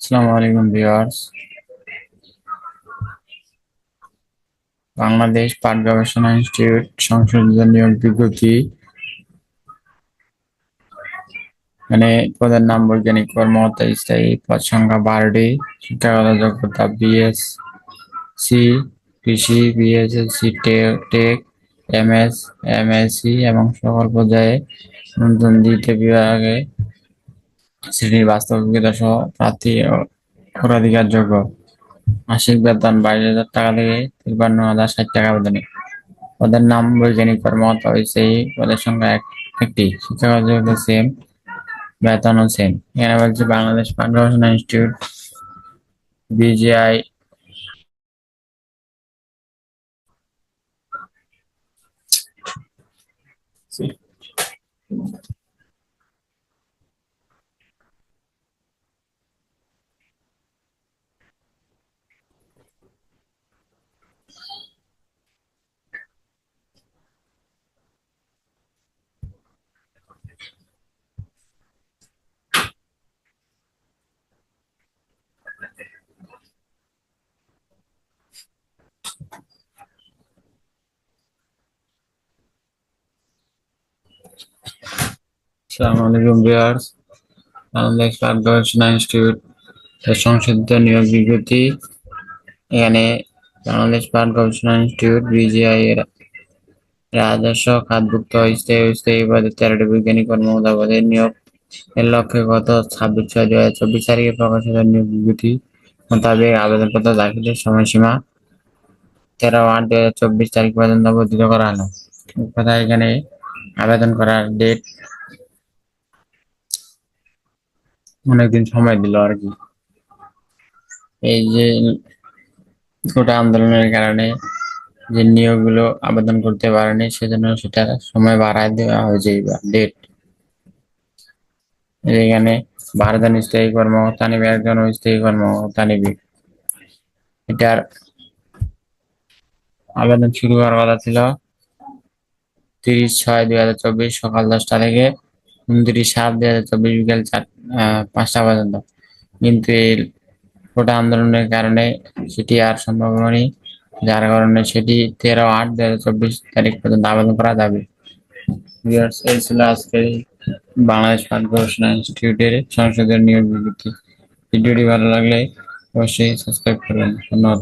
আসসালামু আলাইকুম ভিউয়ার্স। বাংলাদেশ পাট গবেষণা ইনস্টিটিউট সংশোধিত নিয়োগ বিজ্ঞপ্তি। মানে পদের নাম বৈজ্ঞানিক কর্মকর্তা স্থায়ী, পদ সংখ্যা 12টি, শিক্ষাগত যোগ্যতা বিএসসি কৃষি, বিএসসি টেক, এমএস, এমএসসি এবং সকল পর্যায়ে নতুন দ্বিতীয় বিভাগে শ্রেণীর বাস্তব অভিজ্ঞতা সহ প্রার্থী অগ্রাধিকারযোগ্য। মাসিক বেতন 22,000 টাকা থেকে 53,060 টাকা বেতনে। পদের নাম বৈজ্ঞানিক কর্মকর্তা, সেই পদের সংখ্যা একটি, শিক্ষাগত যোগ্যতা সেম, বেতনও সেম। এখানে বলছে বাংলাদেশ পাট গবেষণা ইনস্টিটিউট বিজিআই আসসালামু আলাইকুম ভিউয়ার্স। বাংলাদেশ পাট গবেষণা ইনস্টিটিউট এর সংশোধিত নিয়োগ বিজ্ঞপ্তি। এখানে বাংলাদেশ পাট গবেষণা ইনস্টিটিউট বিজিআই এর রাজস্ব খাতভুক্ত স্থায়ী পদে 13টি বৈজ্ঞানিক কর্মকর্তা পদে নিয়োগ এর লক্ষ্যে গত 26/6/2024 তারিখে প্রকাশিত নিয়োগ বিজ্ঞপ্তি মোতাবেক আবেদনপত্র দাখিলের সময়সীমা 13/8/2024 তারিখ পর্যন্ত বর্ধিত করা হলো। কথা এখানে আবেদন করার ডেট অনেকদিন সময় দিল আর কি। এই যে গোটা আন্দোলনের কারণে যে নিয়োগগুলো আবেদন করতে পারেনি, সেজন্য সেটা সময় বাড়ায় দেওয়া হয়েছে। ডেট এখানে 12 জন স্থায়ী কর্মকর্তা নিবে, 1 জন অস্থায়ী কর্মকর্তা নিবে। এটার আবেদন শুরু হওয়ার কথা ছিল 30/6/2024 সকাল 10টা থেকে 29/7/2024 বিকেল 5টা পর্যন্ত। কিন্তু এই গোটা আন্দোলনের কারণে সেটি আর সম্ভব হয়নি, যার কারণে সেটি 13/8/2024 তারিখ পর্যন্ত আবেদন করা যাবে। এই ছিল আজকে বাংলাদেশ পাট গবেষণা ইনস্টিটিউটের সংসদীয় নিয়োগ বিজ্ঞপ্তি। ভিডিওটি ভালো লাগলে অবশ্যই সাবস্ক্রাইব করবেন। ধন্যবাদ।